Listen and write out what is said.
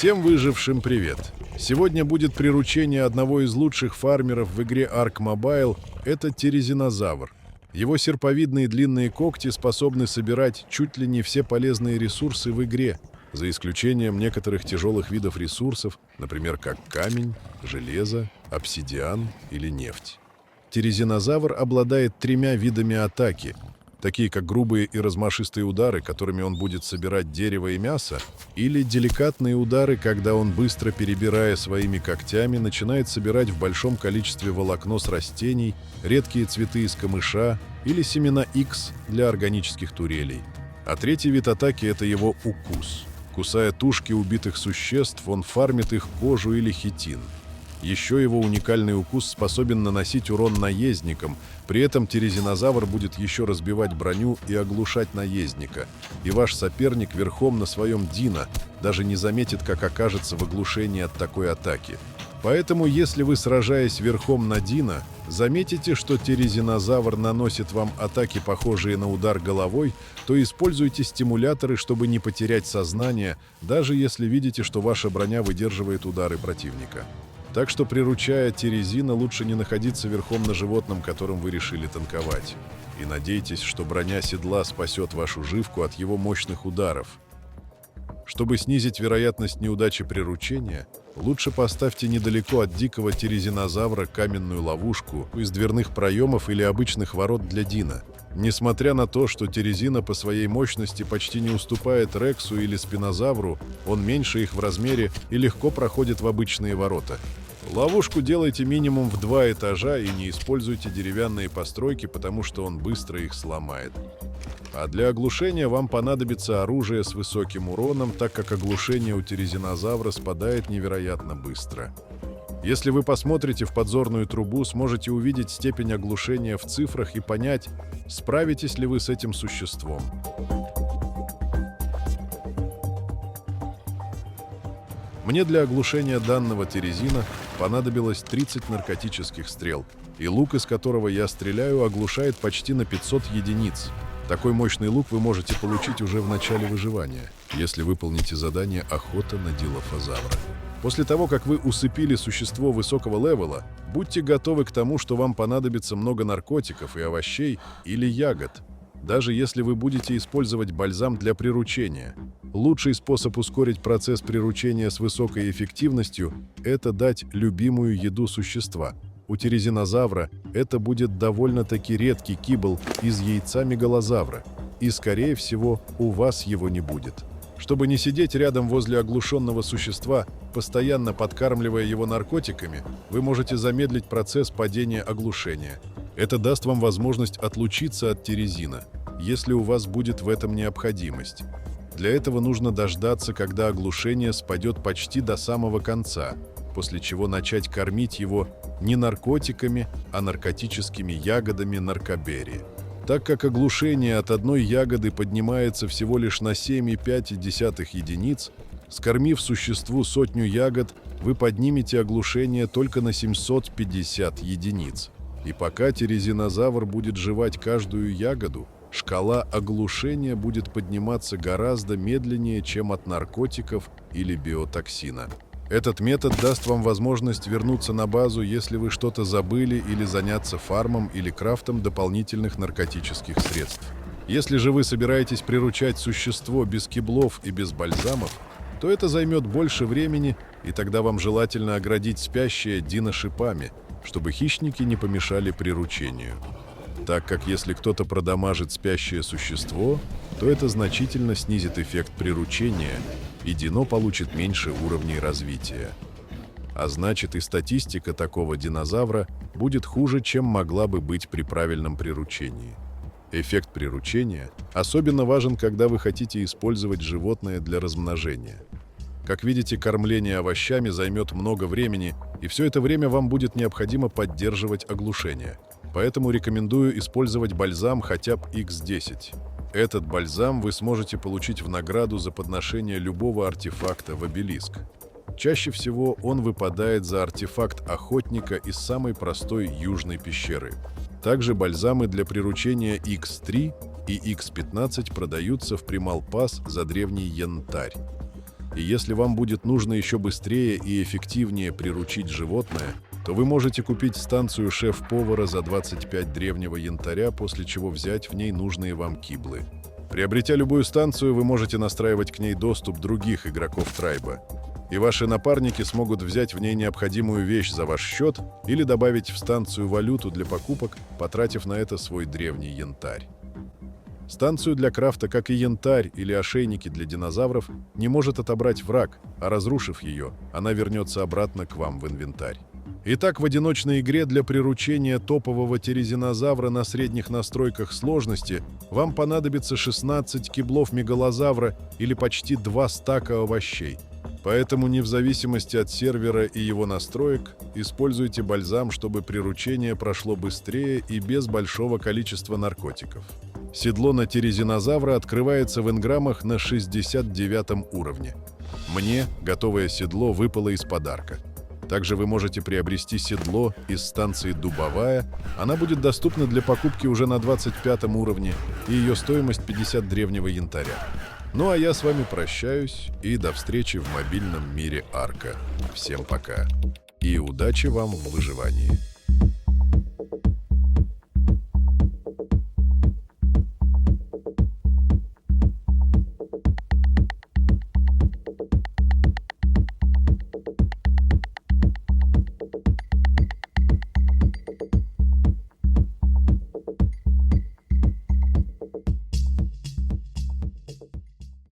Всем выжившим привет! Сегодня будет приручение одного из лучших фармеров в игре Ark Mobile – это терезинозавр. Его серповидные длинные когти способны собирать чуть ли не все полезные ресурсы в игре, за исключением некоторых тяжелых видов ресурсов, например, как камень, железо, обсидиан или нефть. Терезинозавр обладает 3 видами атаки, такие как грубые и размашистые удары, которыми он будет собирать дерево и мясо, или деликатные удары, когда он, быстро перебирая своими когтями, начинает собирать в большом количестве волокно с растений, редкие цветы из камыша или семена X для органических турелей. А 3-й вид атаки – это его укус. Кусая тушки убитых существ, он фармит их кожу или хитин. Еще его уникальный укус способен наносить урон наездникам, при этом терезинозавр будет еще разбивать броню и оглушать наездника, и ваш соперник верхом на своем дино даже не заметит, как окажется в оглушении от такой атаки. Поэтому, если вы, сражаясь верхом на дино, заметите, что терезинозавр наносит вам атаки, похожие на удар головой, то используйте стимуляторы, чтобы не потерять сознание, даже если видите, что ваша броня выдерживает удары противника. Так что, приручая терезина, лучше не находиться верхом на животном, которым вы решили танковать. И надейтесь, что броня седла спасет вашу живку от его мощных ударов. Чтобы снизить вероятность неудачи приручения, лучше поставьте недалеко от дикого терезинозавра каменную ловушку из дверных проемов или обычных ворот для дино. Несмотря на то, что терезина по своей мощности почти не уступает рексу или спинозавру, он меньше их в размере и легко проходит в обычные ворота. Ловушку делайте минимум в 2 этажа и не используйте деревянные постройки, потому что он быстро их сломает. А для оглушения вам понадобится оружие с высоким уроном, так как оглушение у терезинозавра спадает невероятно быстро. Если вы посмотрите в подзорную трубу, сможете увидеть степень оглушения в цифрах и понять, справитесь ли вы с этим существом. Мне для оглушения данного терезина понадобилось 30 наркотических стрел, и лук, из которого я стреляю, оглушает почти на 500 единиц. Такой мощный лук вы можете получить уже в начале выживания, если выполните задание «Охота на дилофазавра». После того, как вы усыпили существо высокого левела, будьте готовы к тому, что вам понадобится много наркотиков и овощей или ягод, даже если вы будете использовать бальзам для приручения. Лучший способ ускорить процесс приручения с высокой эффективностью – это дать любимую еду существа. У терезинозавра это будет довольно-таки редкий кибл из яйца мегалозавра, и, скорее всего, у вас его не будет. Чтобы не сидеть рядом возле оглушенного существа, постоянно подкармливая его наркотиками, вы можете замедлить процесс падения оглушения. Это даст вам возможность отлучиться от терезина, если у вас будет в этом необходимость. Для этого нужно дождаться, когда оглушение спадет почти до самого конца, после чего начать кормить его не наркотиками, а наркотическими ягодами наркоберри. Так как оглушение от одной ягоды поднимается всего лишь на 7,5 единиц, скормив существу 100 ягод, вы поднимете оглушение только на 750 единиц. И пока терезинозавр будет жевать каждую ягоду, шкала оглушения будет подниматься гораздо медленнее, чем от наркотиков или биотоксина. Этот метод даст вам возможность вернуться на базу, если вы что-то забыли, или заняться фармом или крафтом дополнительных наркотических средств. Если же вы собираетесь приручать существо без киблов и без бальзамов, то это займет больше времени, и тогда вам желательно оградить спящее дино шипами, чтобы хищники не помешали приручению. Так как если кто-то продамажит спящее существо, то это значительно снизит эффект приручения, и дино получит меньше уровней развития. А значит, и статистика такого динозавра будет хуже, чем могла бы быть при правильном приручении. Эффект приручения особенно важен, когда вы хотите использовать животное для размножения. Как видите, кормление овощами займет много времени, и все это время вам будет необходимо поддерживать оглушение. Поэтому рекомендую использовать бальзам хотя бы X10. Этот бальзам вы сможете получить в награду за подношение любого артефакта в обелиск. Чаще всего он выпадает за артефакт охотника из самой простой южной пещеры. Также бальзамы для приручения X3 и X15 продаются в Примал Пас за древний янтарь. И если вам будет нужно еще быстрее и эффективнее приручить животное, то вы можете купить станцию шеф-повара за 25 древнего янтаря, после чего взять в ней нужные вам киблы. Приобретя любую станцию, вы можете настраивать к ней доступ других игроков Трайба, и ваши напарники смогут взять в ней необходимую вещь за ваш счет или добавить в станцию валюту для покупок, потратив на это свой древний янтарь. Станцию для крафта, как и янтарь или ошейники для динозавров, не может отобрать враг, а разрушив ее, она вернется обратно к вам в инвентарь. Итак, в одиночной игре для приручения топового тирезинозавра на средних настройках сложности вам понадобится 16 киблов мегалозавра или почти 2 стака овощей. Поэтому, не в зависимости от сервера и его настроек, используйте бальзам, чтобы приручение прошло быстрее и без большого количества наркотиков. Седло на тирезинозавра открывается в инграммах на 69 уровне. Мне готовое седло выпало из подарка. Также вы можете приобрести седло из станции «Дубовая». Она будет доступна для покупки уже на 25 уровне, и ее стоимость 50 древнего янтаря. Ну а я с вами прощаюсь, и до встречи в мобильном мире Арка. Всем пока. И удачи вам в выживании.